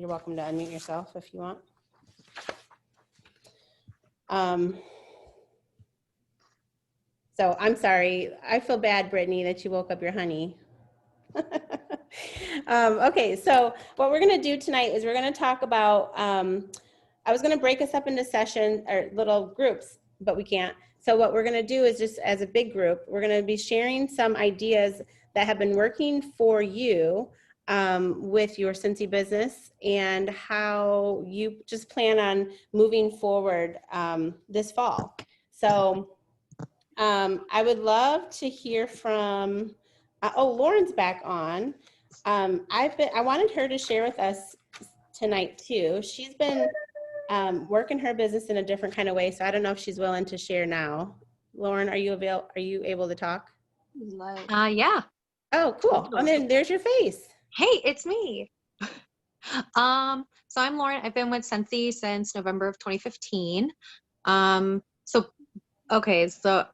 You're welcome to unmute yourself if you want. So I'm sorry. I feel bad, Brittany, that you woke up your honey. Okay, so what we're going to do tonight is we're going to talk about, I was going to break us up into sessions or little groups, but we can't. So what we're going to do is just as a big group, we're going to be sharing some ideas that have been working for you with your Scentsy business and how you just plan on moving forward this fall. So I would love to hear from, Lauren's back on. I wanted her to share with us tonight too. She's been working her business in a different kind of way, so I don't know if she's willing to share now. Lauren, are you able to talk? Yeah. Oh, cool. And then there's your face. Hey, it's me. So I'm Lauren. I've been with Scentsy since November of 2015. So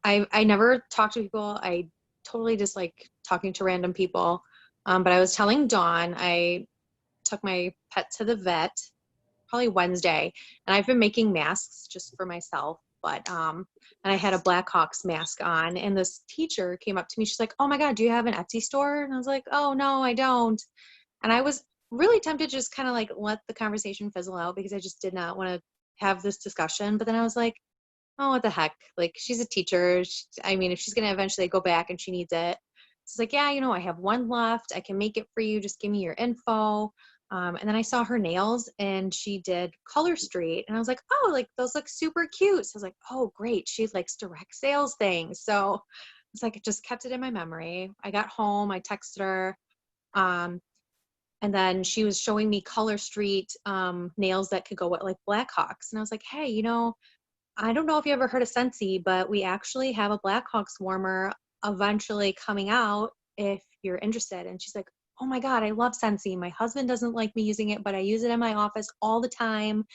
I never talk to people. I totally dislike talking to random people. But I was telling Dawn, I took my pet to the vet probably Wednesday, and I've been making masks just for myself. But and I had a Blackhawks mask on, and this teacher came up to me. She's like, "Oh my God, do you have an Etsy store?" And I was like, "Oh no, I don't." And I was really tempted to just kind of like let the conversation fizzle out because I just did not want to have this discussion. But then I was like, "Oh, what the heck? Like, she's a teacher. If she's gonna eventually go back and she needs it." It's like, "Yeah, I have one left. I can make it for you. Just give me your info." And then I saw her nails and she did Color Street. And I was like, "Oh, like those look super cute." So I was like, "Oh, great. She likes direct sales things." So it's like, I just kept it in my memory. I got home, I texted her. And then she was showing me Color Street nails that could go with like Blackhawks. And I was like, "Hey, I don't know if you ever heard of Scentsy, but we actually have a Blackhawks warmer eventually coming out if you're interested." And she's like, "Oh my God, I love Scentsy. My husband doesn't like me using it, but I use it in my office all the time."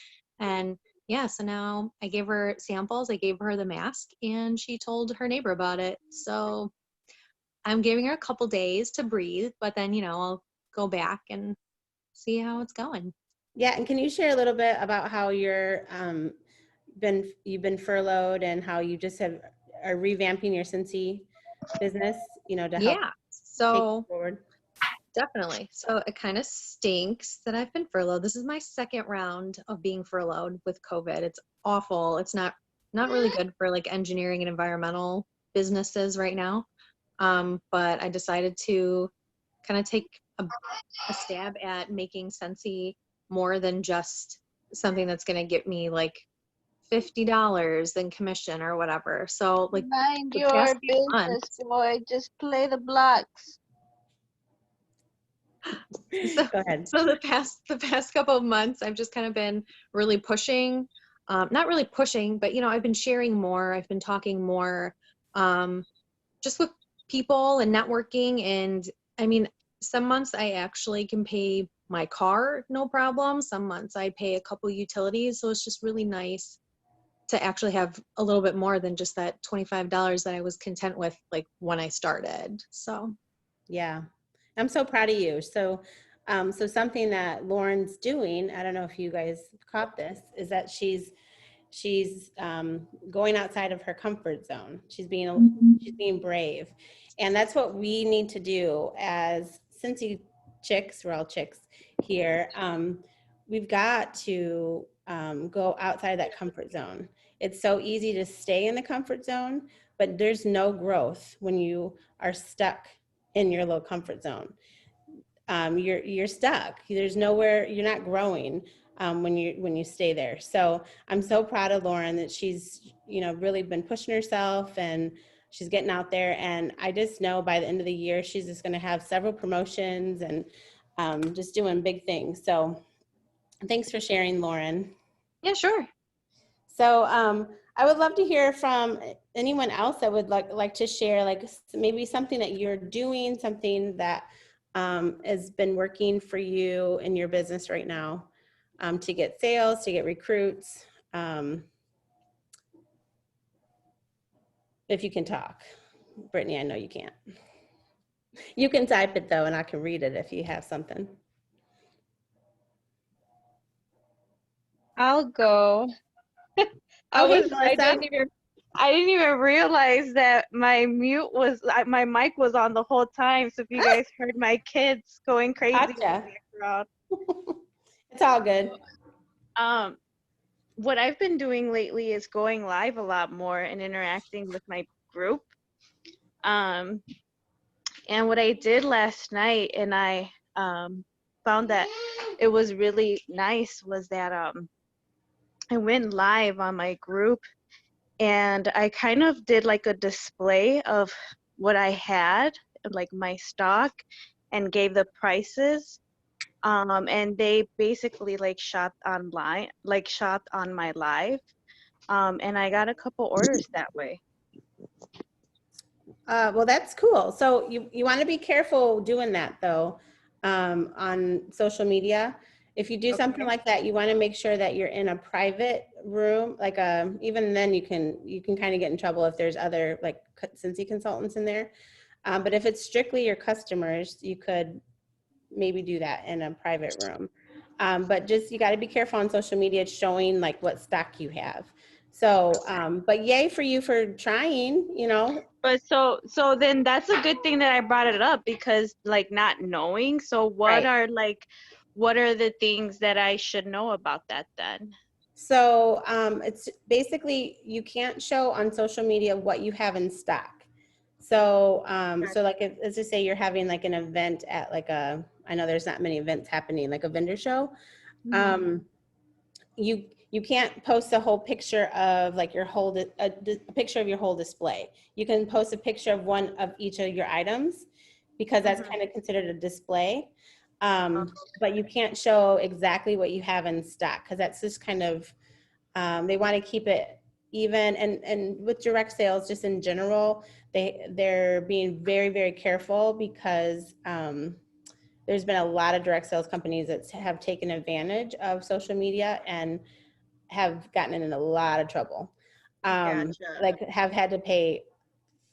And yeah, so now I gave her samples. I gave her the mask and she told her neighbor about it. So I'm giving her a couple days to breathe, but then, I'll go back and see how it's going. Yeah, and can you share a little bit about how you've been furloughed and how you just are revamping your Scentsy business, to help take it forward? Definitely. So it kind of stinks that I've been furloughed. This is my second round of being furloughed with COVID. It's awful. It's not really good for like engineering and environmental businesses right now. But I decided to kind of take a stab at making Scentsy more than just something that's going to get me like $50 in commission or whatever. So like mind your business, boy. Just play the blocks. Go ahead. So the past couple of months, I've just kind of been really pushing, not really pushing, but I've been sharing more. I've been talking more, just with people and networking. And some months I actually can pay my car, no problem. Some months I pay a couple utilities. So it's just really nice to actually have a little bit more than just that $25 that I was content with, like when I started. So, yeah, I'm so proud of you. So something that Lauren's doing, I don't know if you guys caught this, is that she's going outside of her comfort zone. She's being brave. And that's what we need to do as Scentsy chicks. We're all chicks here. We've got to go outside that comfort zone. It's so easy to stay in the comfort zone, but there's no growth when you are stuck in your little comfort zone. You're stuck. There's nowhere, you're not growing when you stay there. So I'm so proud of Lauren that she's really been pushing herself and she's getting out there. And I just know by the end of the year she's just going to have several promotions and just doing big things. So thanks for sharing, Lauren. Yeah, sure. So I would love to hear from anyone else that would like to share, like maybe something that you're doing, something that has been working for you in your business right now to get sales, to get recruits. If you can talk. Brittany, I know you can't. You can type it though, and I can read it if you have something. I'll go. Okay, I Melissa. didn't even realize that my mic was on the whole time. So if you guys heard my kids going crazy in Gotcha. the background. It's all good. Um, what I've been doing lately is going live a lot more and interacting with my group. Um, and what I did last night, and I found that it was really nice, was that I went live on my group and I kind of did like a display of what I had, like my stock, and gave the prices. And they basically like shopped online, like shopped on my live. And I got a couple orders that way. Well, that's cool. So you want to be careful doing that though, on social media. If you do something Okay. like that, you want to make sure that you're in a private room. Like even then you can kind of get in trouble if there's other like Scentsy consultants in there. But if it's strictly your customers, you could maybe do that in a private room. But just you got to be careful on social media showing like what stock you have. So, but yay for you for trying. But so then that's a good thing that I brought it up, because like not knowing. So Right. what are the things that I should know about that then? So it's basically you can't show on social media what you have in stock. So so like if, let's just say you're having like an event at like I know there's not many events happening, like a vendor show. Mhm. Um, you can't post a whole picture of like your whole a picture of your whole display. You can post a picture of one of each of your items because that's Mhm. kind of considered a display. Okay. But you can't show exactly what you have in stock because that's just kind of they want to keep it even, and with direct sales just in general they're being very, very careful because there's been a lot of direct sales companies that have taken advantage of social media and have gotten in a lot of trouble. Gotcha. Like have had to pay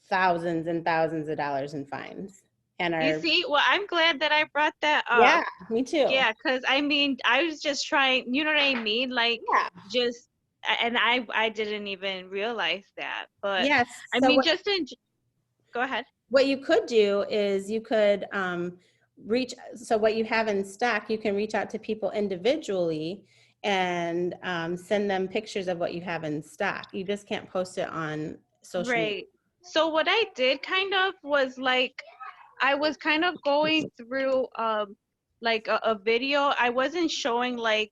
thousands and thousands of dollars in fines and You are, see, well, I'm glad that I brought that up. yeah, me too. Yeah, because I mean, I was just trying, you know what I mean? Like, Yeah. just, and I didn't even realize that. But Yes. I So mean, go ahead. what you could do is you could so what you have in stock, you can reach out to people individually and send them pictures of what you have in stock. You just can't post it on social media. Right. So what I did kind of was like, I was kind of going through like a video. I wasn't showing like,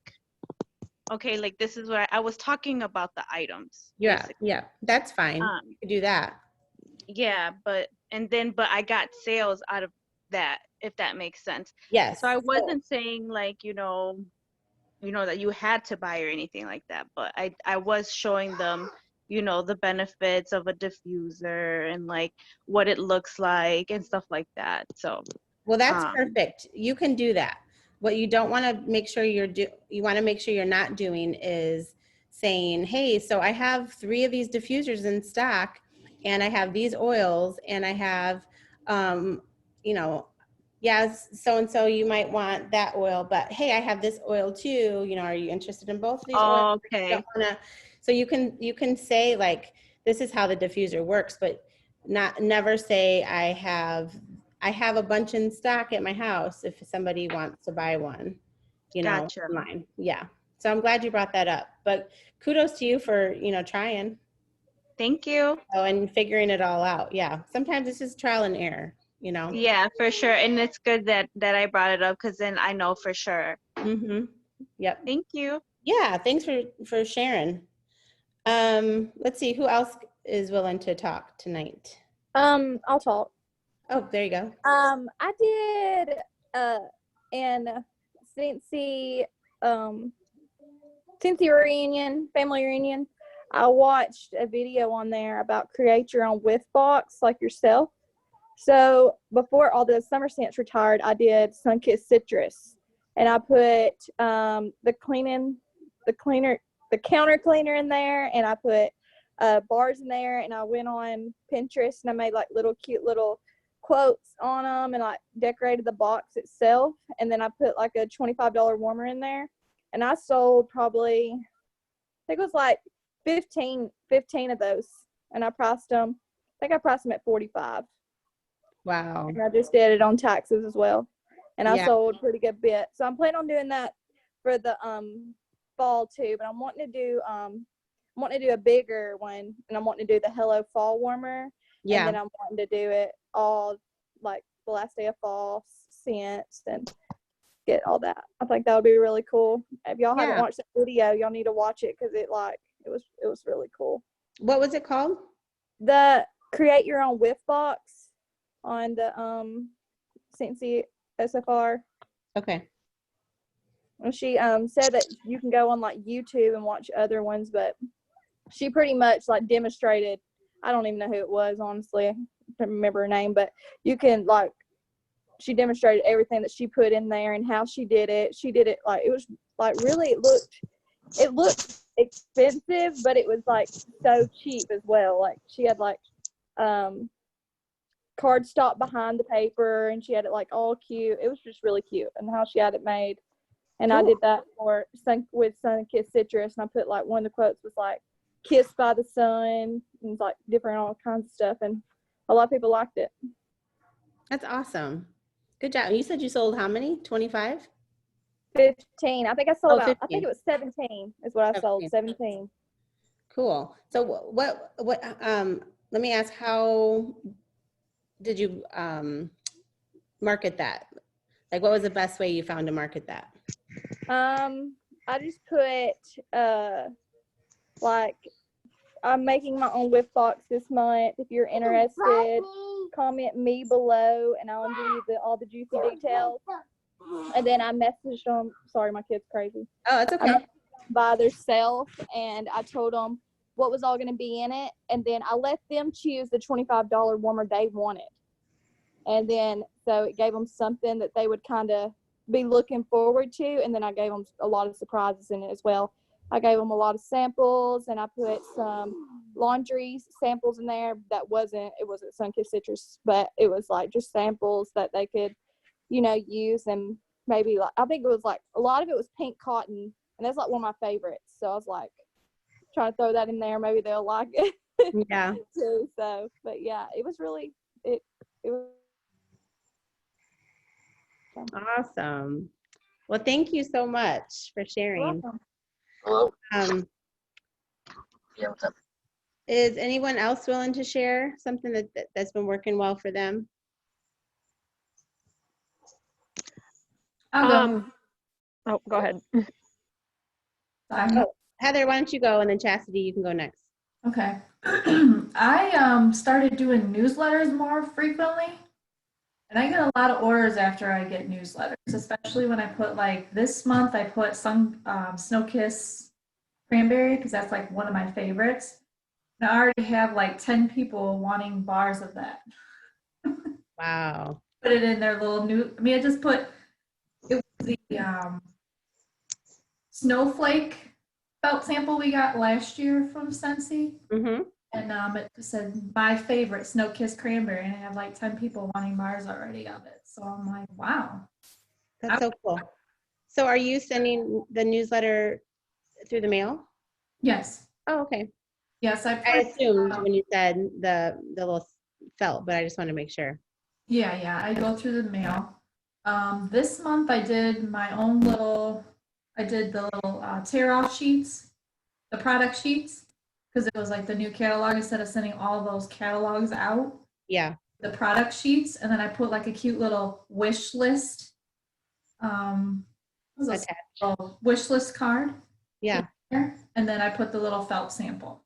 okay, like this is what I was talking about the items Yeah, basically. yeah, that's fine. Um, You could do that. yeah, but I got sales out of that, if that makes sense. So Yes. I So, wasn't saying like, that you had to buy or anything like that, but I was showing them, the benefits of a diffuser and like what it looks like and stuff like that. So, well, that's um, perfect. You can do that. What you don't want to make sure you want to make sure you're not doing is saying, hey, so I have 3 of these diffusers in stock and I have these oils and I have, um, you know, yes, so and so you might want that oil, but hey, I have this oil too. Are you interested in both of these oils? You don't okay, want to, so you can say like, this is how the diffuser works, but never say I have a bunch in stock at my house if somebody wants to buy one, gotcha. online. Yeah. So I'm glad you brought that up. But kudos to you for, trying Thank you. and figuring it all out. Yeah. Sometimes it's just trial and error. Yeah, for sure. And it's good that I brought it up, because then I know for sure. Mm-hmm. Yep. Thank you. Yeah. Thanks for sharing. Let's see who else is willing to talk tonight. I'll talk. Oh, there you go. I did in Scentsy um Scentsy reunion, family reunion. I watched a video on there about create your own whiff box like yourself. So before all the summer scents retired, I did Sunkissed Citrus, and I put the cleaner, the counter cleaner in there, and I put bars in there, and I went on Pinterest and I made like little cute little quotes on them and like decorated the box itself, and then I put like a $25 warmer in there. and I sold probably, I think it was like 15 of those, and I priced them. I think I priced them at 45. Wow. And I just did it on taxes as well, and I Yeah. sold a pretty good bit. So I'm planning on doing that for the fall too. But I'm wanting to do a bigger one, and I'm wanting to do the Hello Fall Warmer. Yeah. And then I'm wanting to do it all like the last day of fall scents and get all that. I think that would be really cool. If y'all haven't Yeah. watched that video, y'all need to watch it because it was really cool. What was it called? The create your own whiff box on the Scentsy SFR. Okay. And she said that you can go on like YouTube and watch other ones, but she pretty much like demonstrated. I don't even know who it was, honestly. I don't remember her name, but you can like, she demonstrated everything that she put in there and how she did it. She did it like, it was like really, it looked expensive, but it was like so cheap as well. Like she had like cardstock behind the paper, and she had it like all cute. It was just really cute, and how she had it made. And Cool. I did that with Sun-Kissed Citrus, and I put like, one of the quotes was like kissed by the sun, and like different all kinds of stuff, and a lot of people liked it. That's awesome. Good job. You said you sold how many? 25? 15. I think I sold out. I 15. think it was 17 is what I sold. 17. Cool. So what let me ask, how did you market that? Like, what was the best way you found to market that? I just put like, I'm making my own whiff box this month. If you're interested, comment me below, and I'll give you all the juicy details. And then I messaged them. Sorry, my kid's crazy. Oh, it's okay. By themselves, and I told them what was all going to be in it, and then I let them choose the $25 warmer they wanted. And then so it gave them something that they would kind of be looking forward to, and then I gave them a lot of surprises in it as well. I gave them a lot of samples, and I put some laundry samples in there that it wasn't Sun-Kissed Citrus, but it was like just samples that they could, use. And maybe like, I think it was like a lot of it was pink cotton, and that's like one of my favorites. So I was like trying to throw that in there. Maybe they'll like it. Yeah. too. So, but yeah, it was really it was Awesome. Well, thank you so much for sharing. awesome. Hello. Um, is anyone else willing to share something that's been working well for them? I'll Oh, go ahead. go. Sorry. Oh, Heather, why don't you go, and then Chastity, you can go next. Okay. I started doing newsletters more frequently, and I get a lot of orders after I get newsletters, especially when I put like this month I put some Snow Kiss Cranberry because that's like one of my favorites. And I already have like 10 people wanting bars of that. Wow. Put it in their little I just put it was the snowflake felt sample we got last year from Scentsy. Mm-hmm. And it said my favorite Snow Kiss Cranberry, and I have like 10 people wanting bars already of it. So I'm like, wow. That's so cool. So are you sending the newsletter through the mail? Yes. Oh, okay. Yes, I assumed when you said the little felt, but I just want to make sure. Yeah, I go through the mail. This month I did my own little, the little tear off sheets, the product sheets, because it was like the new catalog. Instead of sending all those catalogs out, Yeah. the product sheets, and then I put like a cute little wish list. What was Attached. a little wish list card. Yeah. There, and then I put the little felt sample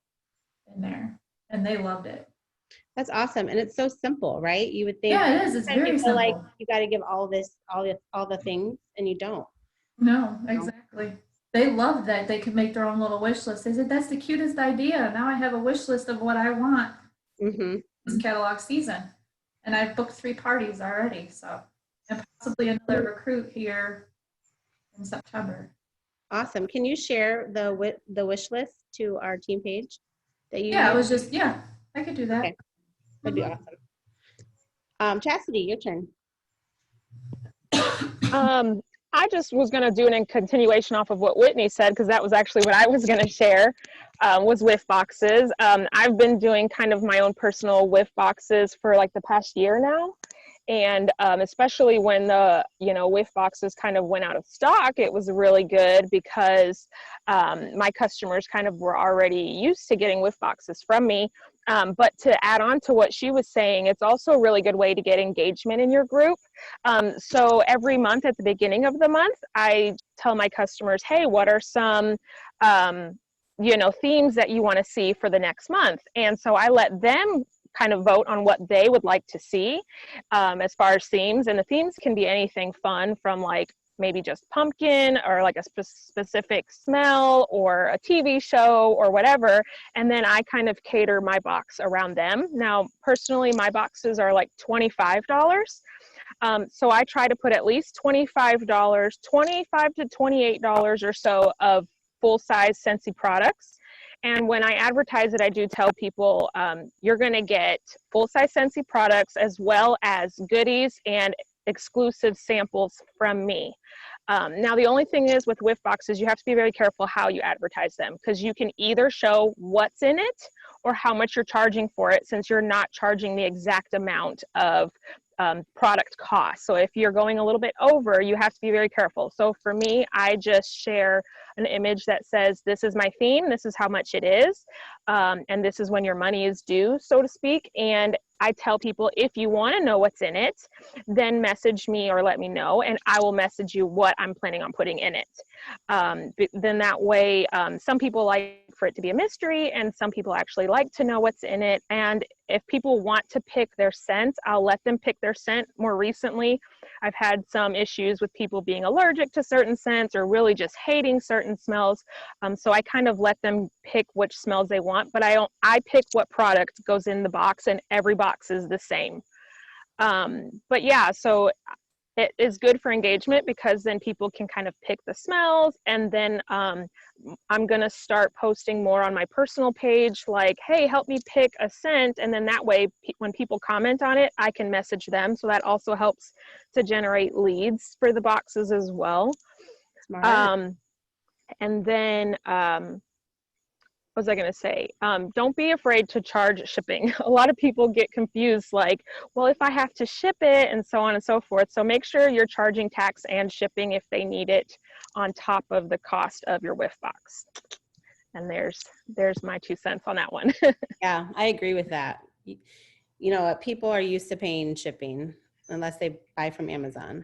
in there, and they loved it. That's awesome. And it's so simple, right? You would think. Yeah, it is. It's sometimes very you feel simple. like you got to give all the things, and you don't. No, exactly. They loved that they could make their own little wish list. They said, that's the cutest idea. Now I have a wish list of what I want Mm-hmm. this catalog season. And I've booked 3 parties already. So, and possibly another recruit here in September. Awesome. Can you share the wish list to our team page that you? Yeah, it use? was just, I could do that. Okay. That'd be awesome. Chastity, your turn. I just was going to do a continuation off of what Whitney said, because that was actually what I was going to share, was whiff boxes. I've been doing kind of my own personal whiff boxes for like the past year now. And especially when the, whiff boxes kind of went out of stock, it was really good because my customers kind of were already used to getting whiff boxes from me. But to add on to what she was saying, it's also a really good way to get engagement in your group. So every month at the beginning of the month, I tell my customers, hey, what are some themes that you want to see for the next month? And so I let them kind of vote on what they would like to see as far as themes. And the themes can be anything fun from like maybe just pumpkin or like a specific smell or a TV show or whatever. And then I kind of cater my box around them. Now, personally, my boxes are like $25. So I try to put at least $25 to $28 or so of full-size Scentsy products. And when I advertise it, I do tell people you're going to get full-size Scentsy products as well as goodies and exclusive samples from me. Now, the only thing is with whiff boxes, you have to be very careful how you advertise them, because you can either show what's in it or how much you're charging for it, since you're not charging the exact amount of product cost. So if you're going a little bit over, you have to be very careful. So for me, I just share an image that says, this is my theme, this is how much it is, and this is when your money is due, so to speak. And I tell people, if you want to know what's in it, then message me or let me know, and I will message you what I'm planning on putting in it. Then that way, some people like for it to be a mystery, and some people actually like to know what's in it. And if people want to pick their scent, I'll let them pick their scent. More recently, I've had some issues with people being allergic to certain scents or really just hating certain smells. So I kind of let them pick which smells they want, but I pick what product goes in the box, and every box is the same. But yeah, so it is good for engagement, because then people can kind of pick the smells. And then I'm going to start posting more on my personal page, like, hey, help me pick a scent. And then that way, when people comment on it, I can message them. So that also helps to generate leads for the boxes as well. Smart. And then, what was I going to say? Don't be afraid to charge shipping. A lot of people get confused, like, well, if I have to ship it, and so on and so forth. So make sure you're charging tax and shipping if they need it on top of the cost of your whiff box. And there's my 2 cents on that one. Yeah, I agree with that. People are used to paying shipping unless they buy from Amazon.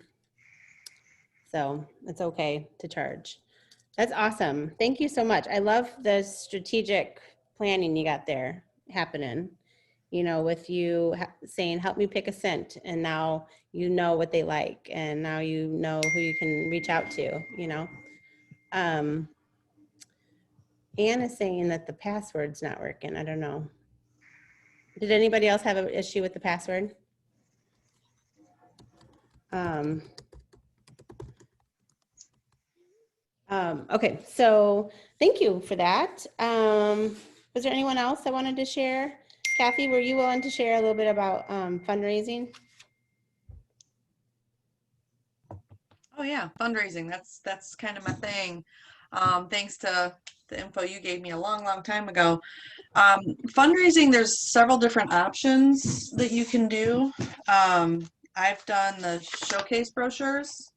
So it's okay to charge. That's awesome. Thank you so much. I love the strategic planning you got there happening, with you saying, help me pick a scent. And now you know what they like. And now you know who you can reach out to, Anne is saying that the password's not working. I don't know. Did anybody else have an issue with the password? Okay, so thank you for that. Was there anyone else I wanted to share? Kathy, were you willing to share a little bit about fundraising? Oh yeah, fundraising. That's kind of my thing. Thanks to the info you gave me a long time ago. Fundraising, there's several different options that you can do. I've done the showcase brochures.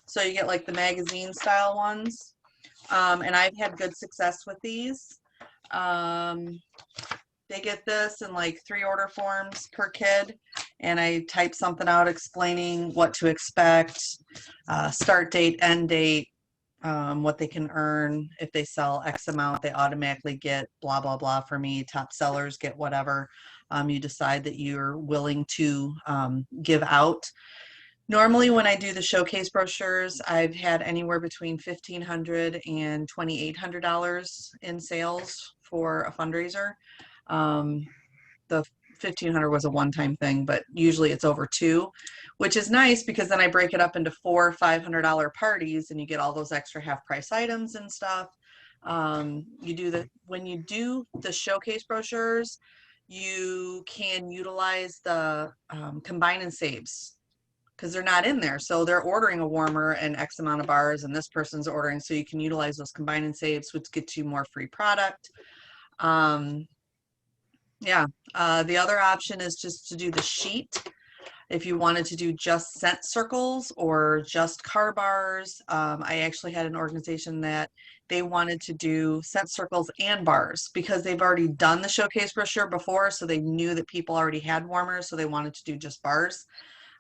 So you get like the magazine style ones. And I've had good success with these. They get this in like 3 order forms per kid, and I type something out explaining what to expect, start date, end date, what they can earn. If they sell X amount, they automatically get blah, blah, blah for me. Top sellers get whatever you decide that you're willing to give out. Normally, when I do the showcase brochures, I've had anywhere between $1,500 and $2,800 in sales for a fundraiser. The $1,500 was a one-time thing, but usually it's over 2, which is nice because then I break it up into 4 $500 parties, and you get all those extra half-price items and stuff. When you do the showcase brochures, you can utilize the combine and saves. because they're not in there. So they're ordering a warmer and X amount of bars, and this person's ordering, so you can utilize those combine and saves, which gets you more free product. Yeah, the other option is just to do the sheet. If you wanted to do just scent circles or just car bars, I actually had an organization that they wanted to do scent circles and bars because they've already done the showcase brochure before, so they knew that people already had warmers, so they wanted to do just bars.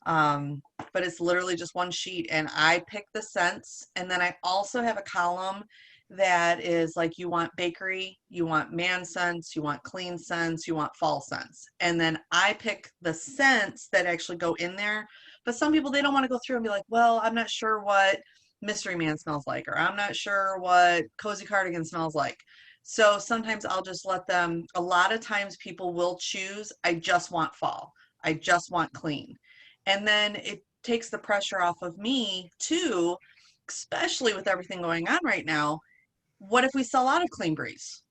But it's literally just one sheet, and I pick the scents, and then I also have a column that is like, you want bakery, you want man scents, you want clean scents, you want fall scents, and then I pick the scents that actually go in there. But some people, they don't want to go through and be like, well, I'm not sure what Mystery Man smells like, or I'm not sure what Cozy Cardigan smells like. So sometimes I'll just let them, a lot of times people will choose, I just want fall, I just want clean. And then it takes the pressure off of me too, especially with everything going on right now. What if we sell out of Clean Breeze?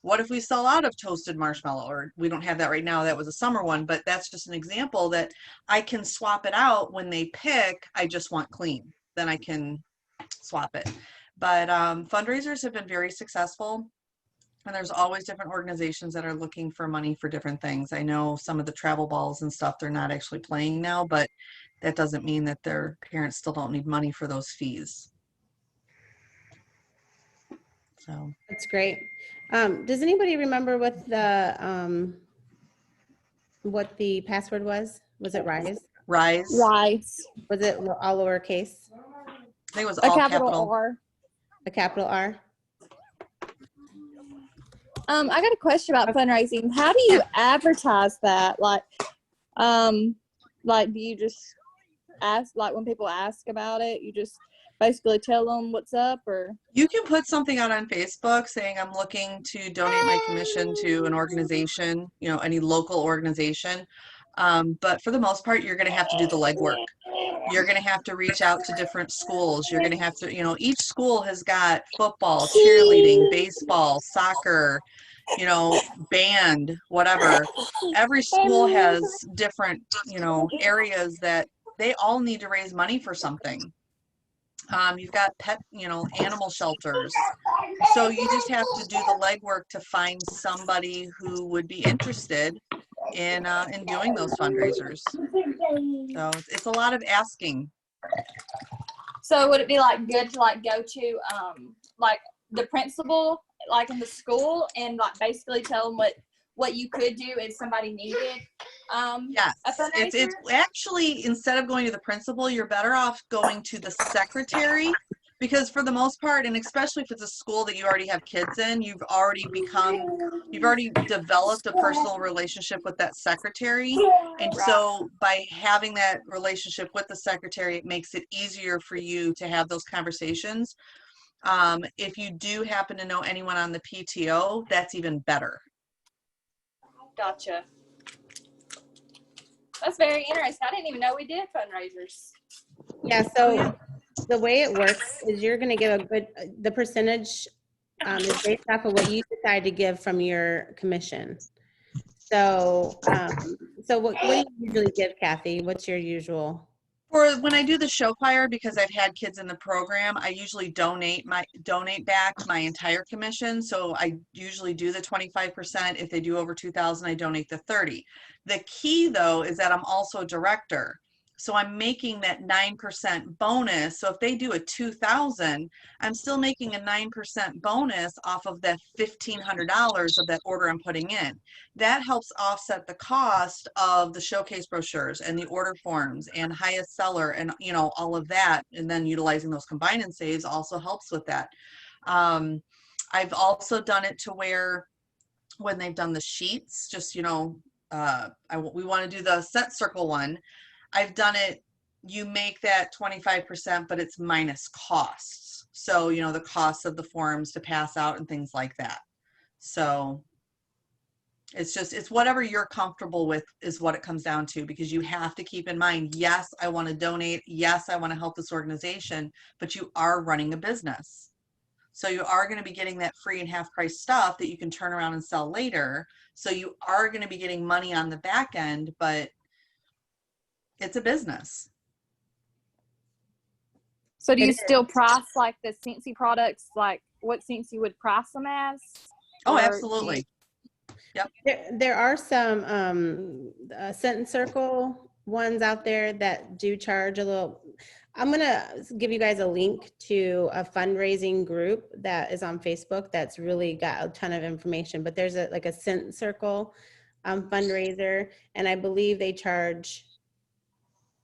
What if we sell out of Toasted Marshmallow? Or we don't have that right now. That was a summer one, but that's just an example that I can swap it out when they pick, I just want clean. Then I can swap it. But fundraisers have been very successful. And there's always different organizations that are looking for money for different things. I know some of the travel balls and stuff, they're not actually playing now, but that doesn't mean that their parents still don't need money for those fees. So That's great. Does anybody remember what the password was? Was it Rise? Rise. Rice. Was it all lowercase? I think it was A all capital capital. R. A capital R? I got a question about fundraising. How do you advertise that? Like do you just ask, like when people ask about it, you just basically tell them what's up, or? You can put something out on Facebook saying, I'm looking to donate my commission to an organization, you know, any local organization. But for the most part, you're going to have to do the legwork. You're going to have to reach out to different schools. You're going to have to, you know, each school has got football, cheerleading, baseball, soccer, you know, band, whatever. Every school has different, you know, areas that they all need to raise money for something. You've got pet, you know, animal shelters. So you just have to do the legwork to find somebody who would be interested in doing those fundraisers. So it's a lot of asking. So would it be like good to like go to like the principal like in the school and like basically tell them what you could do if somebody needed Yes, a fundraiser? it's actually, instead of going to the principal, you're better off going to the secretary, because for the most part, and especially if it's a school that you already have kids in, you've already developed a personal relationship with that secretary. And so by having that relationship with the secretary, it makes it easier for you to have those conversations. If you do happen to know anyone on the PTO, that's even better. Gotcha. That's very interesting. I didn't even know we did fundraisers. Yeah, so the way it works is you're going to give the percentage is based off of what you decide to give from your commission. So, what do you usually give, Kathy? What's your usual? For when I do the show choir, because I've had kids in the program, I usually donate back my entire commission. So I usually do the 25%. If they do over 2,000, I donate the 30. The key though is that I'm also a director. So I'm making that 9% bonus. So if they do a 2,000, I'm still making a 9% bonus off of that $1,500 of that order I'm putting in. That helps offset the cost of the showcase brochures and the order forms and highest seller and, you know, all of that. And then utilizing those combine and saves also helps with that. I've also done it to where when they've done the sheets, just, you know, we want to do the set circle one. I've done it, you make that 25%, but it's minus costs. So, you know, the costs of the forms to pass out and things like that. So it's whatever you're comfortable with is what it comes down to, because you have to keep in mind, yes, I want to donate. Yes, I want to help this organization, but you are running a business. So you are going to be getting that free and half price stuff that you can turn around and sell later. So you are going to be getting money on the back end, but it's a business. So do It you is. still price like the Scentsy products, like what Scentsy would price them as? Oh, Or do you- absolutely. There are some Scent and Circle ones out there that do charge a little. I'm gonna give you guys a link to a fundraising group that is on Facebook that's really got a ton of information. But there's like a Scent and Circle fundraiser, and I believe they charge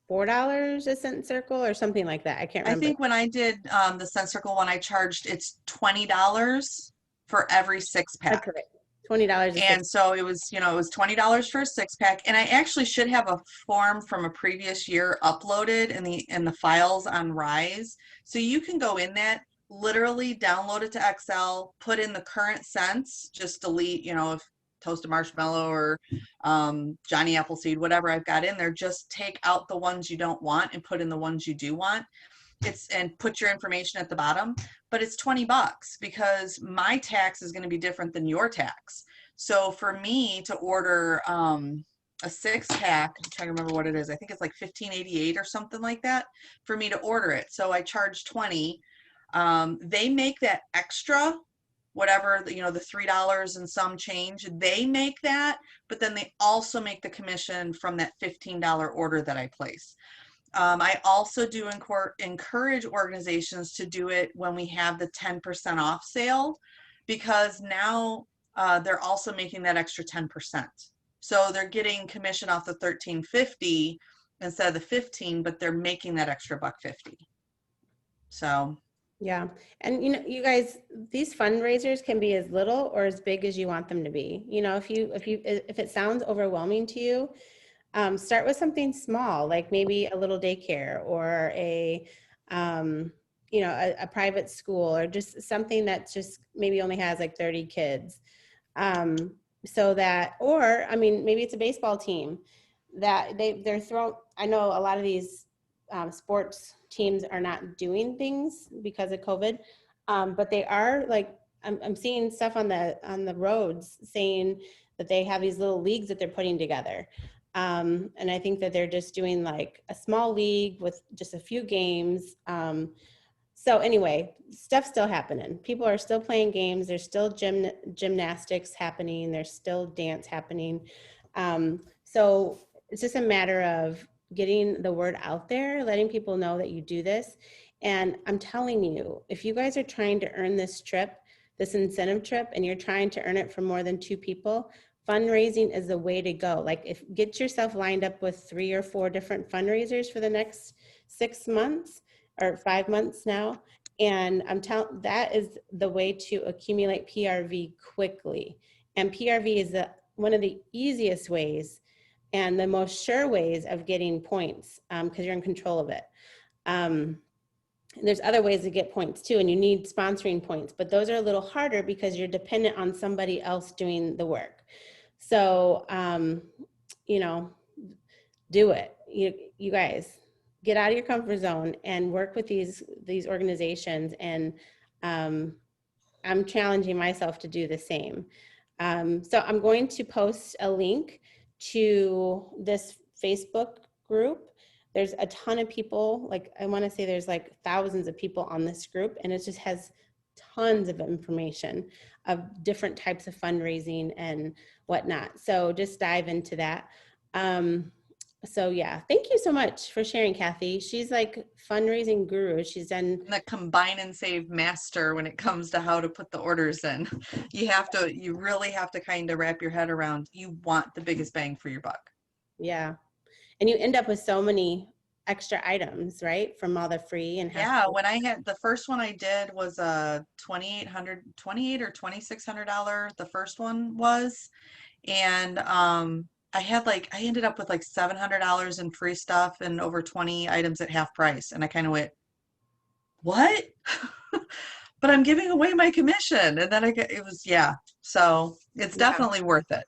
$4 a Scent and Circle or something like that. I can't I remember. think when I did the Scent Circle one, I charged, it's $20 for every 6-pack. That's right. $20 a And six. so it was, it was $20 for a 6-pack. And I actually should have a form from a previous year uploaded in the files on Rise. So you can go in that, literally download it to Excel, put in the current scents, just delete, if toasted marshmallow or Johnny Appleseed, whatever I've got in there, just take out the ones you don't want and put in the ones you do want. And put your information at the bottom, but it's $20 because my tax is going to be different than your tax. So for me to order a 6-pack, I'm trying to remember what it is. I think it's like $15.88 or something like that for me to order it. So I charge $20. They make that extra, whatever, the $3 and some change, they make that, but then they also make the commission from that $15 order that I place. I also do encourage organizations to do it when we have the 10% off sale, because now they're also making that extra 10%. So they're getting commission off the $13.50 instead of the $15, but they're making that extra $1.50. So Yeah. And you guys, these fundraisers can be as little or as big as you want them to be. If it sounds overwhelming to you, start with something small, like maybe a little daycare or a private school, or just something that just maybe only has like 30 kids. So that, or maybe it's a baseball team that they're throwing. I know a lot of these sports teams are not doing things because of COVID, but they are, like, I'm seeing stuff on the roads saying that they have these little leagues that they're putting together. And I think that they're just doing like a small league with just a few games. So anyway, stuff's still happening. People are still playing games. There's still gymnastics happening. There's still dance happening. So it's just a matter of getting the word out there, letting people know that you do this. And I'm telling you, if you guys are trying to earn this trip, this incentive trip, and you're trying to earn it from more than 2 people, fundraising is the way to go. Like, get yourself lined up with 3 or 4 different fundraisers for the next 6 months or 5 months now. And that is the way to accumulate PRV quickly. And PRV is one of the easiest ways and the most sure ways of getting points, because you're in control of it. And there's other ways to get points too, and you need sponsoring points, but those are a little harder because you're dependent on somebody else doing the work. So, do it. You guys, get out of your comfort zone and work with these organizations. And I'm challenging myself to do the same. So I'm going to post a link to this Facebook group. There's a ton of people, like I want to say there's like thousands of people on this group, and it just has tons of information of different types of fundraising and whatnot. So just dive into that. So yeah, thank you so much for sharing, Kathy. She's like fundraising guru. She's done the combine and save master when it comes to how to put the orders in. You really have to kind of wrap your head around, you want the biggest bang for your buck. Yeah. And you end up with so many extra items, right? From all the free and yeah, when I had the first one I did was a $2,800 or $2,600, the first one was. And I ended up with like $700 in free stuff and over 20 items at half price. And I kind of went, what? But I'm giving away my commission. And then so it's definitely worth it.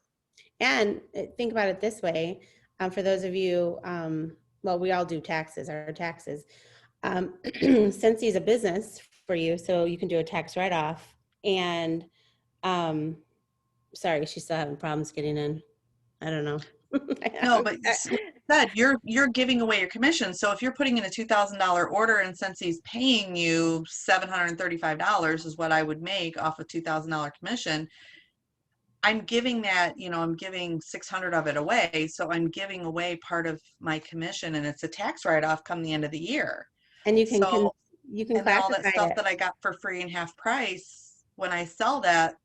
And think about it this way. For those of you, well, we all do our taxes. Scentsy is a business for you, so you can do a tax write-off. And sorry, she's still having problems getting in. I don't know. No, but said you're giving away your commission. So if you're putting in a $2,000 order and Scentsy's paying you $735 is what I would make off a $2,000 commission, I'm giving that, I'm giving 600 of it away. So I'm giving away part of my commission, and it's a tax write-off come the end of the year. And you can So, you can and then all that classify stuff it. that I got for free and half price, when I sell that,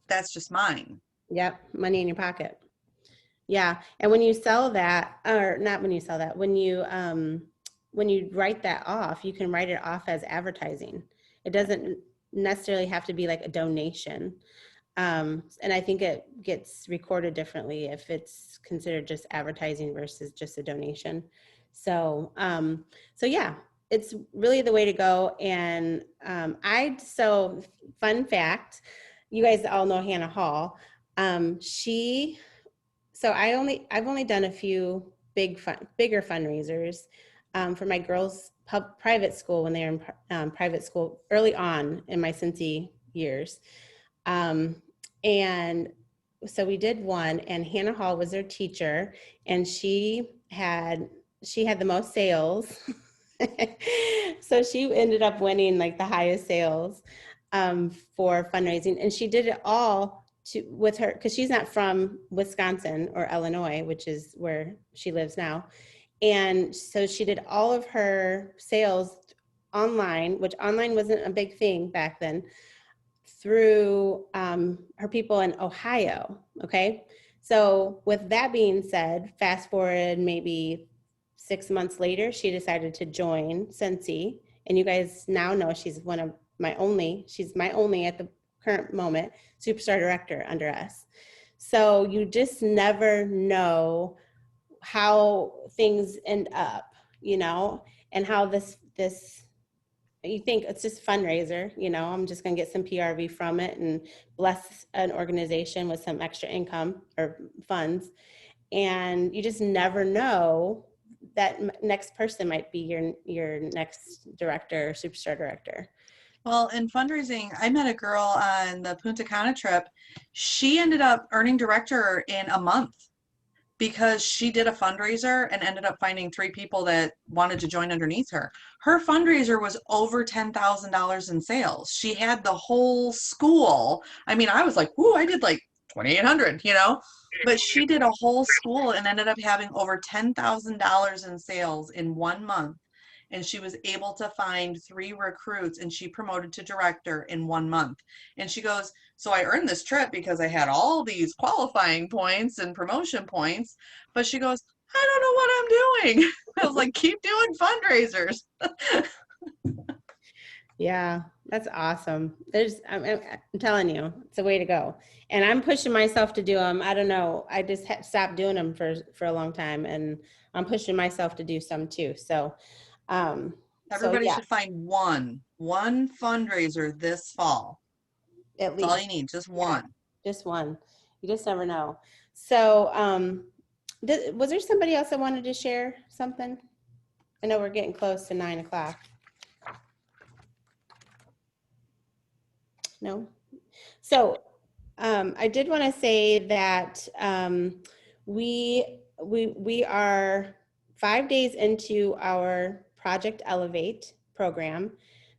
that's just mine. Yep, money in your pocket. Yeah, and when you sell that, or not when you sell that, when you write that off, you can write it off as advertising. It doesn't necessarily have to be like a donation. And I think it gets recorded differently if it's considered just advertising versus just a donation. So, so yeah, it's really the way to go. And so fun fact, you guys all know Hannah Hall. So I've only done a few bigger fundraisers for my girls' private school when they were in private school early on in my Scentsy years. And so we did one, and Hannah Hall was their teacher, and she had the most sales. So she ended up winning like the highest sales for fundraising, and she did it all with her, because she's not from Wisconsin or Illinois, which is where she lives now. And so she did all of her sales online, which online wasn't a big thing back then, through her people in Ohio. Okay. So with that being said, fast forward maybe 6 months later, she decided to join Scentsy. And you guys now know she's my only at the current moment superstar director under us. So you just never know how things end up, and how this you think it's just fundraiser, I'm just going to get some PRV from it and bless an organization with some extra income or funds. And you just never know that next person might be your next director, superstar director. Well, in fundraising, I met a girl on the Punta Cana trip. She ended up earning director in a month because she did a fundraiser and ended up finding 3 people that wanted to join underneath her. Her fundraiser was over $10,000 in sales. She had the whole school. I mean, I was like, ooh, I did like 2,800, but she did a whole school and ended up having over $10,000 in sales in 1 month. And she was able to find 3 recruits, and she promoted to director in 1 month. And she goes, so I earned this trip because I had all these qualifying points and promotion points. But she goes, I don't know what I'm doing. I was like, keep doing fundraisers. Yeah, that's awesome. I'm telling you, it's a way to go. And I'm pushing myself to do them. I don't know. I just stopped doing them for a long time, and I'm pushing myself to do some too. So, everybody should find one fundraiser this fall. At least. That's all you need, just one. Yeah, just one. You just never know. So, was there somebody else that wanted to share something? I know we're getting close to 9 o'clock. No? So, I did want to say that we are 5 days into our Project Elevate program,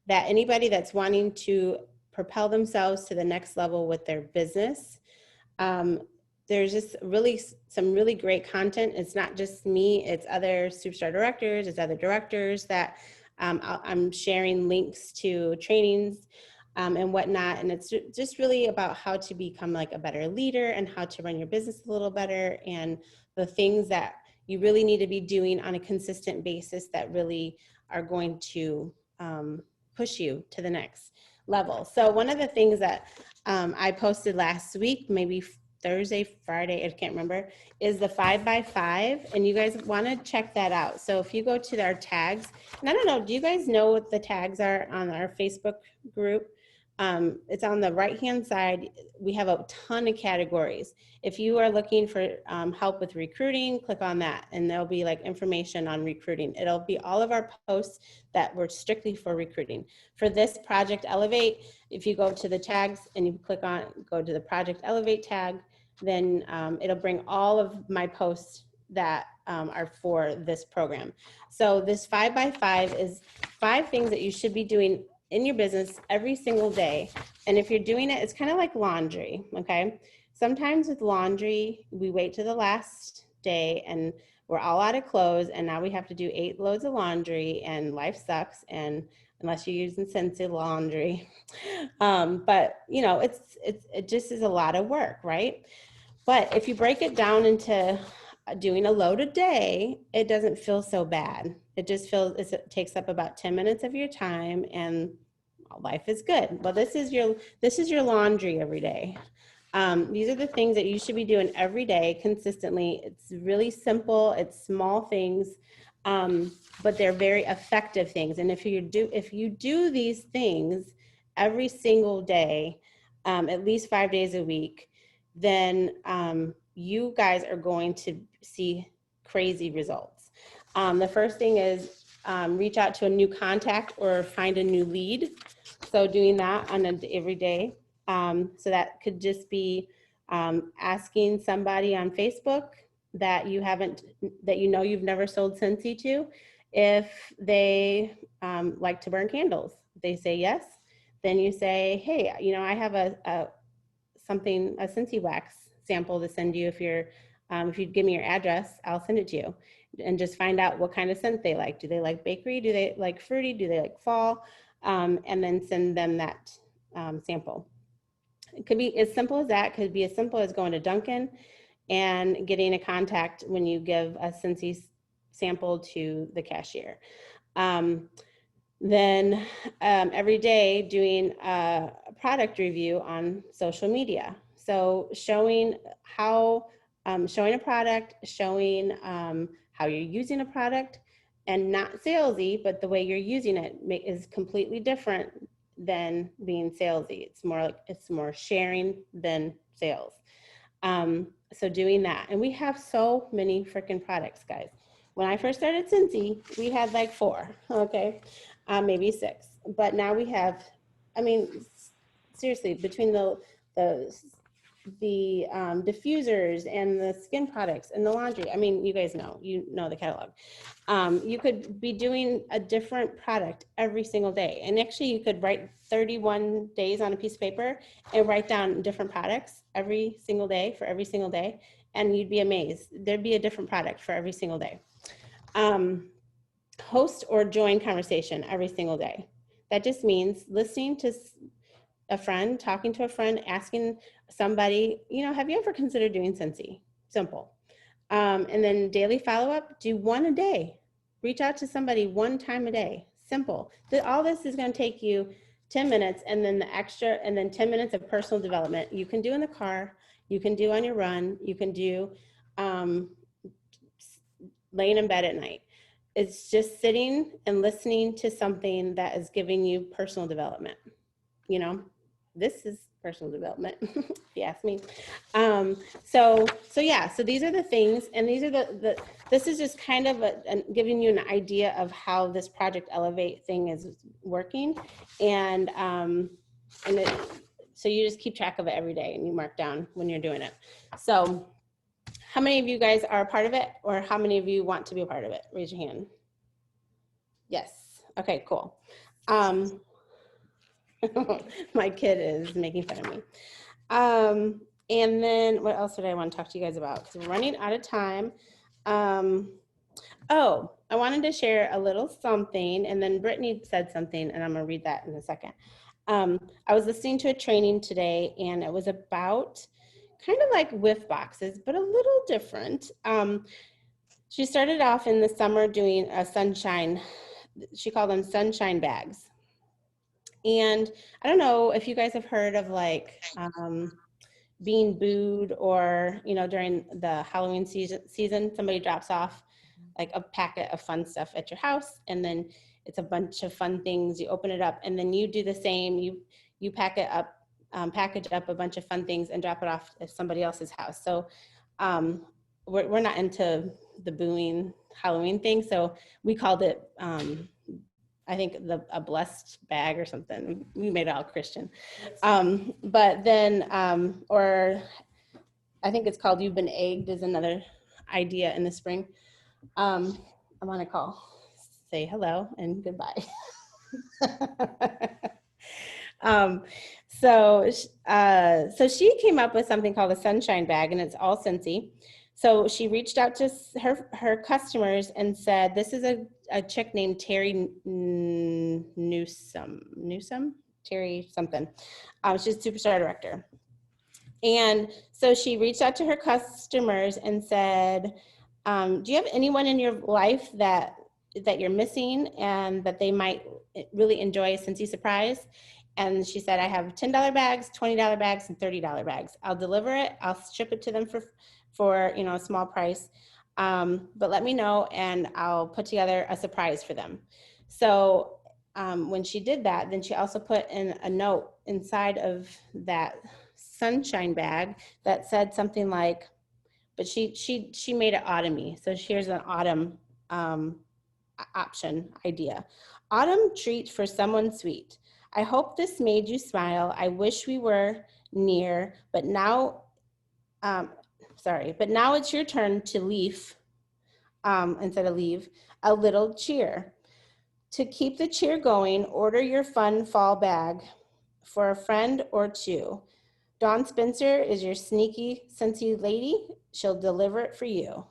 that anybody that's wanting to propel themselves to the next level with their business, there's just some really great content. It's not just me, it's other superstar directors, it's other directors that I'm sharing links to trainings and whatnot. And it's just really about how to become like a better leader and how to run your business a little better, and the things that you really need to be doing on a consistent basis that really are going to push you to the next level. So one of the things that I posted last week, maybe Thursday, Friday, I can't remember, is the 5x5, and you guys want to check that out. So if you go to our tags, and I don't know, do you guys know what the tags are on our Facebook group? It's on the right-hand side. We have a ton of categories. If you are looking for help with recruiting, click on that, and there'll be like information on recruiting. It'll be all of our posts that were strictly for recruiting. For this Project Elevate, if you go to the tags and you go to the Project Elevate tag, then it'll bring all of my posts that are for this program. So this 5x5 is 5 things that you should be doing in your business every single day. And if you're doing it, it's kind of like laundry, okay? Sometimes with laundry, we wait to the last day and we're all out of clothes, and now we have to do 8 loads of laundry, and life sucks. And unless you're using Scentsy laundry, but you know, it just is a lot of work, right? But if you break it down into doing a load a day, it doesn't feel so bad. It just feels, it takes up about 10 minutes of your time, and life is good. Well, this is your laundry every day. These are the things that you should be doing every day consistently. It's really simple. It's small things, but they're very effective things. And if you do these things every single day, at least 5 days a week, then you guys are going to see crazy results. The first thing is reach out to a new contact or find a new lead. So doing that on every day. So that could just be asking somebody on Facebook that you know you've never sold Scentsy to, if they like to burn candles. If they say yes, then you say, hey, you know, I have a Scentsy wax sample to send you. If you give me your address, I'll send it to you, and just find out what kind of scent they like. Do they like bakery? Do they like fruity? Do they like fall? And then send them that sample. It could be as simple as that. Could be as simple as going to Dunkin' and getting a contact when you give a Scentsy sample to the cashier. Then every day doing a product review on social media. So showing a product, showing how you're using a product, and not salesy, but the way you're using it is completely different than being salesy. It's more sharing than sales. So doing that, and we have so many freaking products, guys. When I first started Scentsy, we had like 4, okay, maybe 6, but now we have, I mean, seriously, between the diffusers and the skin products and the laundry, I mean, you guys know, the catalog. You could be doing a different product every single day. And actually you could write 31 days on a piece of paper and write down different products every single day for every single day. And you'd be amazed. There'd be a different product for every single day. Host or join conversation every single day. That just means listening to a friend, talking to a friend, asking somebody, you know, have you ever considered doing Scentsy? Simple. And then daily follow-up, do 1 a day. Reach out to somebody 1 time a day. Simple. All this is going to take you 10 minutes, and then 10 minutes of personal development. You can do in the car, you can do on your run, you can do laying in bed at night. It's just sitting and listening to something that is giving you personal development. You know, this is personal development, if you ask me. So these are the things, and these are this is just kind of giving you an idea of how this Project Elevate thing is working. And so you just keep track of it every day, and you mark down when you're doing it. So how many of you guys are a part of it, or how many of you want to be a part of it? Raise your hand. Yes. Okay, cool. My kid is making fun of me. And then what else did I want to talk to you guys about? Because we're running out of time. Oh, I wanted to share a little something, and then Brittany said something, and I'm going to read that in a second. I was listening to a training today, and it was about kind of like whiff boxes, but a little different. She started off in the summer doing a sunshine, she called them sunshine bags. And I don't know if you guys have heard of like being booed, or, you know, during the Halloween season, somebody drops off like a packet of fun stuff at your house, and then it's a bunch of fun things. You open it up, and then you do the same. You package up a bunch of fun things and drop it off at somebody else's house. So we're not into the booing Halloween thing, so we called it I think a blessed bag or something. We made it all Christian. But then or I think it's called You've Been Egged is another idea in the spring. I'm on a call. Say hello and goodbye. So she came up with something called a sunshine bag, and it's all Scentsy. So she reached out to her customers and said, this is a chick named Terry Newsome, Terry something. She's a superstar director. And so she reached out to her customers and said, do you have anyone in your life that you're missing and that they might really enjoy a Scentsy surprise? And she said, I have $10 bags, $20 bags, and $30 bags. I'll deliver it. I'll ship it to them for a small price. But let me know and I'll put together a surprise for them. So when she did that, then she also put in a note inside of that sunshine bag that said something like, but she made it autumn-y. So here's an autumn option idea. Autumn treat for someone sweet. I hope this made you smile. I wish we were near, but now it's your turn to leave, instead of leave, a little cheer. To keep the cheer going, order your fun fall bag for a friend or two. Dawn Spencer is your sneaky Scentsy lady. She'll deliver it for you.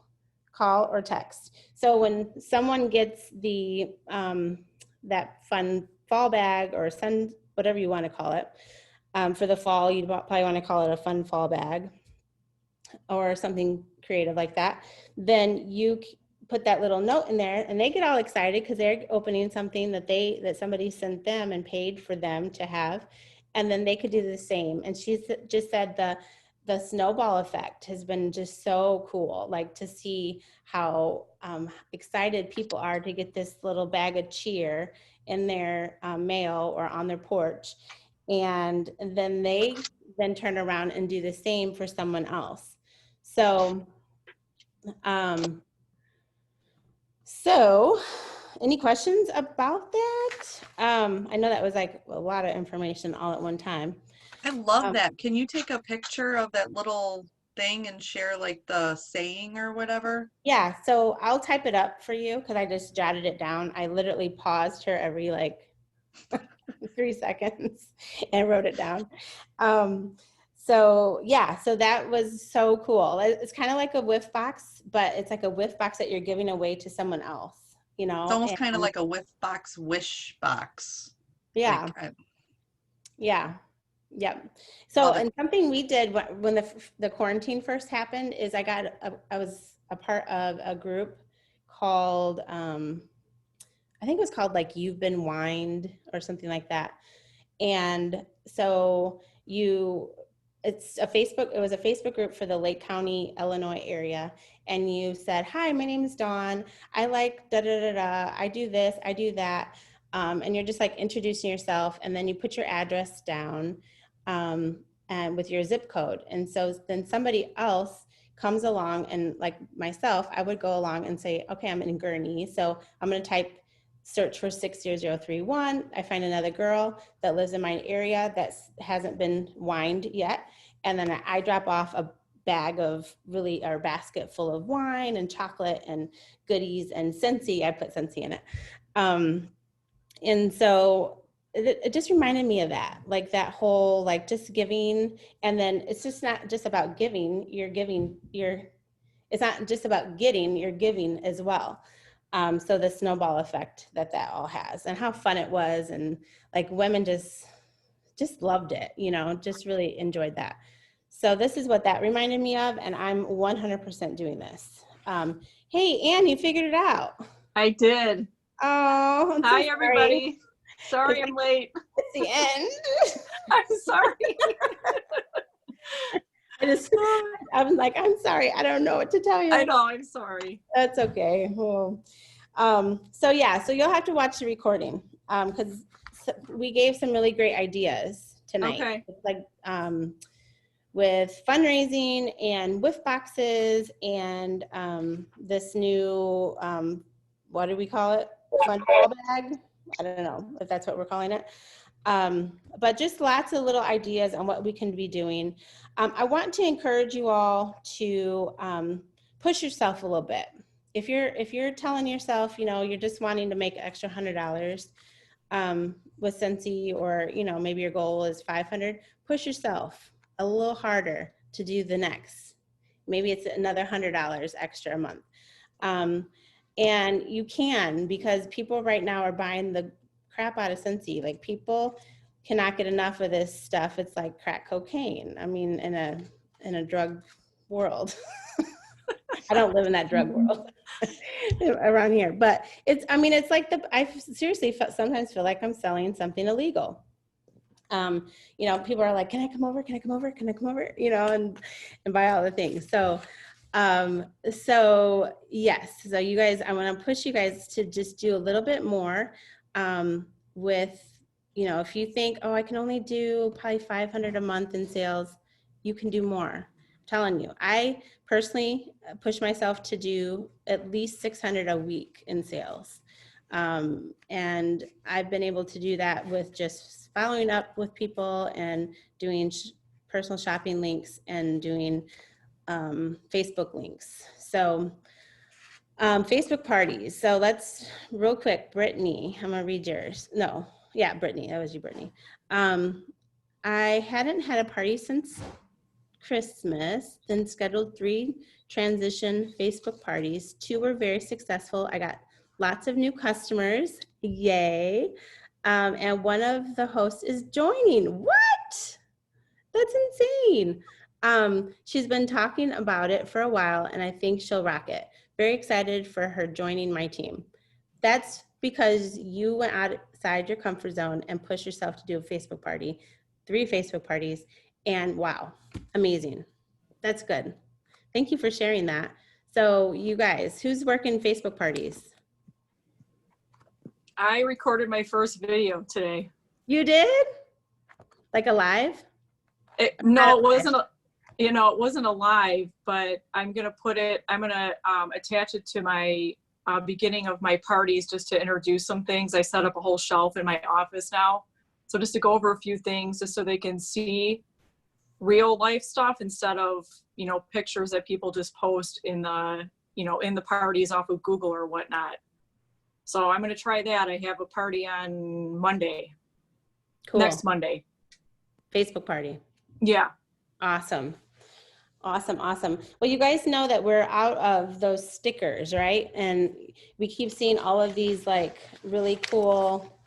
Call or text. So when someone gets the that fun fall bag or whatever you want to call it, for the fall, you'd probably want to call it a fun fall bag or something creative like that. Then you put that little note in there and they get all excited because they're opening something that somebody sent them and paid for them to have. And then they could do the same. And she just said the snowball effect has been just so cool, like to see how excited people are to get this little bag of cheer in their mail or on their porch. And then they then turn around and do the same for someone else. So, any questions about that? I know that was like a lot of information all at one time. I love that. Can you take a picture of that little thing and share like the saying or whatever? Yeah, so I'll type it up for you because I just jotted it down. I literally paused her every like 3 seconds and wrote it down. So that was so cool. It's kind of like a whiff box, but it's like a whiff box that you're giving away to someone else, It's almost kind of like a whiff box wish box. Yeah. Like, yeah. Yep. So, and something we did when the quarantine first happened is I was a part of a group called, I think it was called like You've Been Wined or something like that. And so it was a Facebook group for the Lake County, Illinois area. And you said, hi, my name is Dawn. I like da-da-da-da. I do this, I do that. And you're just like introducing yourself. And then you put your address down and with your zip code. And so then somebody else comes along and like myself, I would go along and say, okay, I'm in Gurnee. So I'm going to search for 60031. I find another girl that lives in my area that hasn't been wined yet. And then I drop off a basket full of wine and chocolate and goodies and Scentsy. I put Scentsy in it. And so it just reminded me of that, like that whole, like just giving. And then it's just not just about giving, it's not just about getting, you're giving as well. So the snowball effect that all has and how fun it was. And like women just loved it, just really enjoyed that. So this is what that reminded me of. And I'm 100% doing this. Hey, Anne, you figured it out. I did. Oh, I'm Hi, so everybody. Sorry I'm late. It's the end. I'm sorry. I'm like, I'm sorry. I don't know what to tell you. I know, I'm sorry. That's okay. Well, so you'll have to watch the recording because we gave some really great ideas tonight. Okay. Like with fundraising and whiff boxes and this new, what do we call it? Fun ball bag. I don't know if that's what we're calling it. But just lots of little ideas on what we can be doing. I want to encourage you all to push yourself a little bit. If you're telling yourself, you're just wanting to make extra $100 with Scentsy, or maybe your goal is 500, push yourself a little harder to do the next. Maybe it's another $100 extra a month. And you can, because people right now are buying the crap out of Scentsy. Like, people cannot get enough of this stuff. It's like crack cocaine. I mean, in a drug world. I don't live in that drug world around here, but it's like I seriously sometimes feel like I'm selling something illegal. People are like, can I come over? Can I come over? Can I come over? And buy all the things. So yes, so you guys, I want to push you guys to just do a little bit more with, if you think, oh, I can only do probably 500 a month in sales, you can do more. I'm telling you, I personally push myself to do at least 600 a week in sales. And I've been able to do that with just following up with people and doing personal shopping links and doing Facebook links. So Facebook parties. So let's real quick, Brittany, I'm gonna read yours. No, yeah, Brittany, that was you, Brittany. I hadn't had a party since Christmas, then scheduled 3 transition Facebook parties. 2 were very successful. I got lots of new customers, yay. And one of the hosts is joining. What? That's insane. She's been talking about it for a while, and I think she'll rock it. Very excited for her joining my team. That's because you went outside your comfort zone and pushed yourself to do a Facebook party, 3 Facebook parties, and wow, amazing. That's good. Thank you for sharing that. So you guys, who's working Facebook parties? I recorded my first video today. You did? Like a live? No, it wasn't. It wasn't a live, but I'm gonna attach it to my beginning of my parties just to introduce some things. I set up a whole shelf in my office now, so just to go over a few things, just so they can see real life stuff instead of pictures that people just post in the parties off of Google or whatnot. So I'm gonna try that. I have a party on Monday. Cool. Next Monday. Facebook party. Yeah. Awesome. Awesome. Well, you guys know that we're out of those stickers, right? And we keep seeing all of these like really cool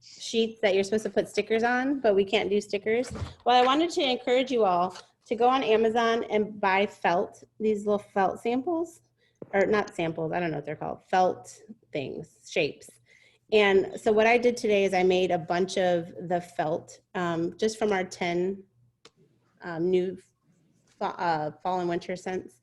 sheets that you're supposed to put stickers on, but we can't do stickers. Well, I wanted to encourage you all to go on Amazon and buy felt, these little felt samples, or not samples, I don't know what they're called, felt things, shapes. And so what I did today is I made a bunch of the felt just from our 10 new fall and winter scents.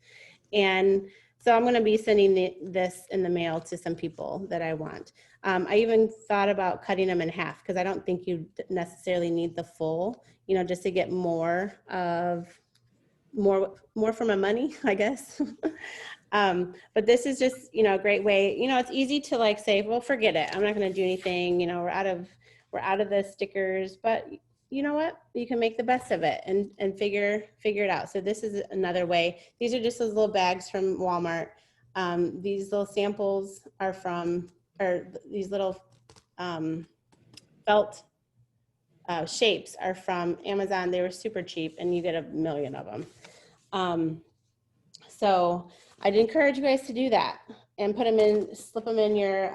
And so I'm going to be sending this in the mail to some people that I want. I even thought about cutting them in half because I don't think you necessarily need the full, just to get more for my money, I guess. But this is just, a great way, it's easy to like say, well, forget it. I'm not going to do anything. We're out of the stickers, but you know what? You can make the best of it and figure it out. So this is another way. These are just those little bags from Walmart. These little samples are these little felt shapes are from Amazon. They were super cheap and you get a million of them. So I'd encourage you guys to do that and slip them in your,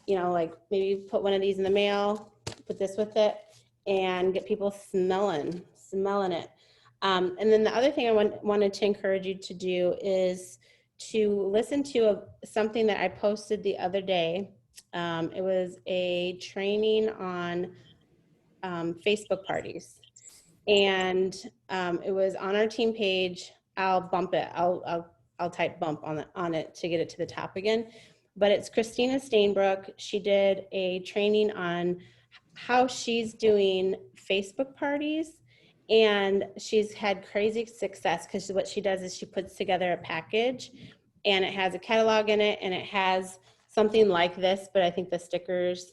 like maybe put one of these in the mail, put this with it, and get people smelling it. And then the other thing I wanted to encourage you to do is to listen to something that I posted the other day. It was a training on Facebook parties. And it was on our team page. I'll bump it. I'll type bump on it to get it to the top again. But it's Christina Stainbrook. She did a training on how she's doing Facebook parties, and she's had crazy success because what she does is she puts together a package and it has a catalog in it and it has something like this, but I think the stickers,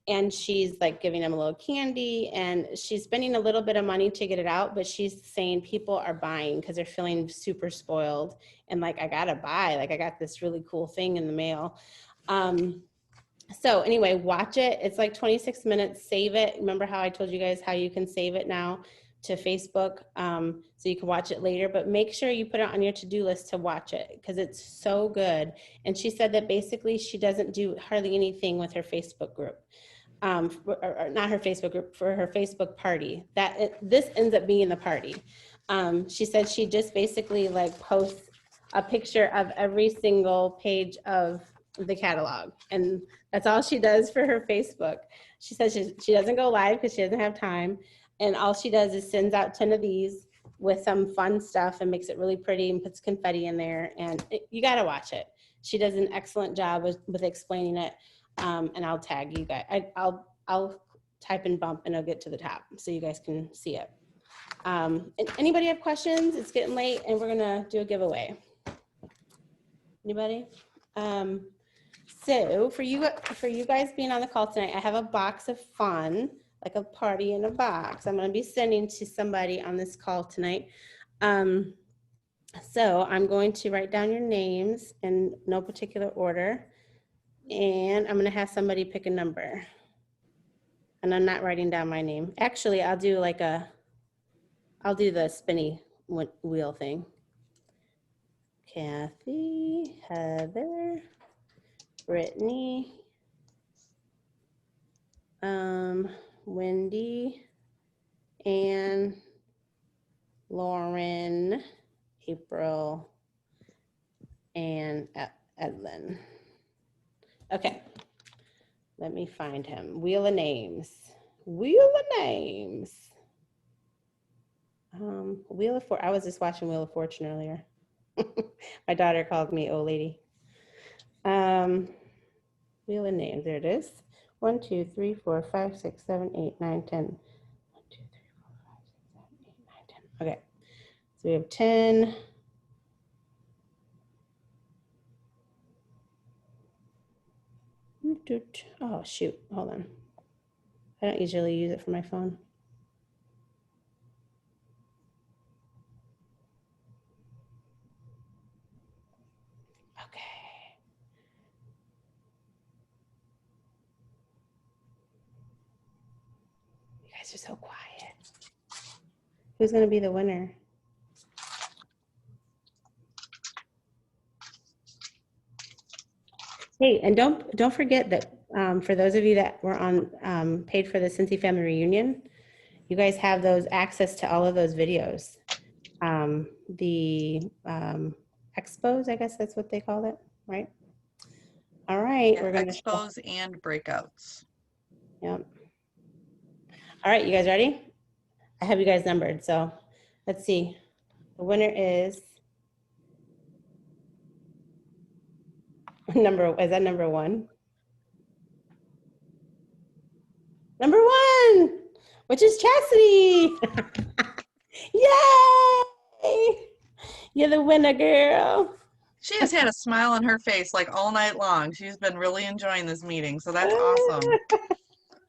and she's like giving them a little candy, and she's spending a little bit of money to get it out, but she's saying people are buying because they're feeling super spoiled and like, I gotta buy, like I got this really cool thing in the mail. So anyway, watch it. It's like 26 minutes, save it. Remember how I told you guys how you can save it now to Facebook, so you can watch it later, but make sure you put it on your to-do list to watch it because it's so good. And she said that basically she doesn't do hardly anything with her Facebook group. Or not her Facebook group, for her Facebook party. This ends up being the party. She said she just basically like posts a picture of every single page of the catalog, and that's all she does for her Facebook. She says she doesn't go live because she doesn't have time, and all she does is sends out 10 of these with some fun stuff and makes it really pretty and puts confetti in there, and you got to watch it. She does an excellent job with explaining it. And I'll tag you guys. I'll type in bump and I'll get to the top so you guys can see it. Anybody have questions? It's getting late and we're gonna do a giveaway. Anybody? So for you guys being on the call tonight, I have a box of fun, like a party in a box. I'm gonna be sending to somebody on this call tonight. So I'm going to write down your names in no particular order. And I'm gonna have somebody pick a number. And I'm not writing down my name. Actually, I'll do the spinny wheel thing. Kathy, Heather, Brittany, Wendy, Ann, Lauren, April, and Edlin. Okay, let me find him. Wheel of names. Wheel of names. Wheel of Fortune. I was just watching Wheel of Fortune earlier. My daughter called me old lady. Wheel of names. There it is. 1, 2, 3, 4, 5, 6, 7, 8, 9, 10. 1, 2, 3, 4, 5, 6, 7, 8, 9, 10. Okay, so we have 10. Oh, shoot. Hold on. I don't usually use it for my phone. Okay. You guys are so quiet. Who's going to be the winner? Hey, and don't forget that for those of you that were on paid for the Scentsy Family Reunion, you guys have those access to all of those videos. The expos, I guess that's what they call it, right? All right, Yeah, we're going to expos and breakouts. Yep. All right, you guys ready? I have you guys numbered, so let's see. The winner is is that number 1? Number 1, which is Chastity. Yay! You're the winner, girl. She has had a smile on her face like all night long. She's been really enjoying this meeting, so that's awesome.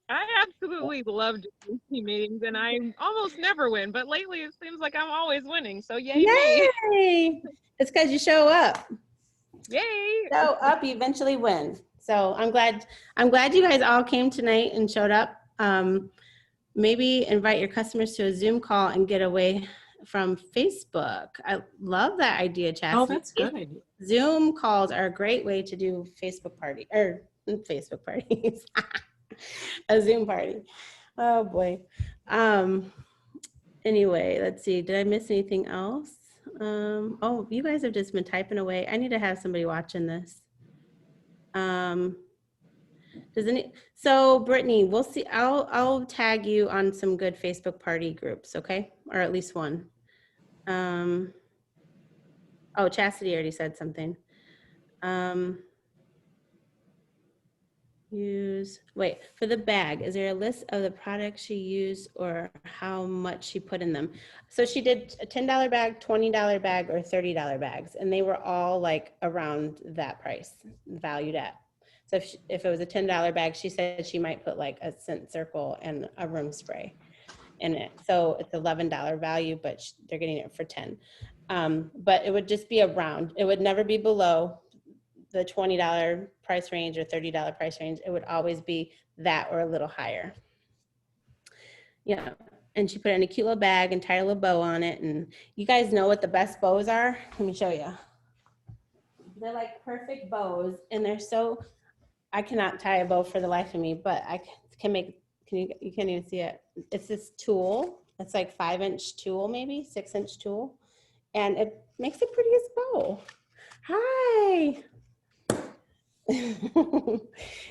I absolutely love doing team meetings, and I almost never win, but lately it seems like I'm always winning. So yay me! Yay! It's because you show up. Yay! Show up, you eventually win. So I'm glad you guys all came tonight and showed up. Maybe invite your customers to a Zoom call and get away from Facebook. I love that idea, Chastity. Oh, that's a good idea. Zoom calls are a great way to do Facebook parties. A Zoom party. Oh boy. Anyway, let's see. Did I miss anything else? Oh, you guys have just been typing away. I need to have somebody watching this. So Brittany, we'll see. I'll tag you on some good Facebook party groups, okay? Or at least one. Oh, Chastity already said something. Wait, for the bag, is there a list of the products she used or how much she put in them? So she did a $10 bag, $20 bag, or $30 bags, and they were all like around that price, valued at. So if it was a $10 bag, she said she might put like a scent circle and a room spray in it. So it's $11 value, but they're getting it for 10. But it would just be around. It would never be below the $20 price range or $30 price range. It would always be that or a little higher. Yeah. And she put it in a cute little bag and tied a little bow on it. And you guys know what the best bows are? Let me show you. They're like perfect bows, and they're so, I cannot tie a bow for the life of me, but I can make, you can't even see it. It's this tool. It's like 5-inch tool, maybe 6-inch tool. And it makes the prettiest bow. Hi.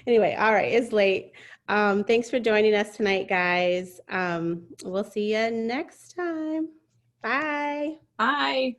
Anyway, all right, it's late. Thanks for joining us tonight, guys. We'll see you next time. Bye. Bye.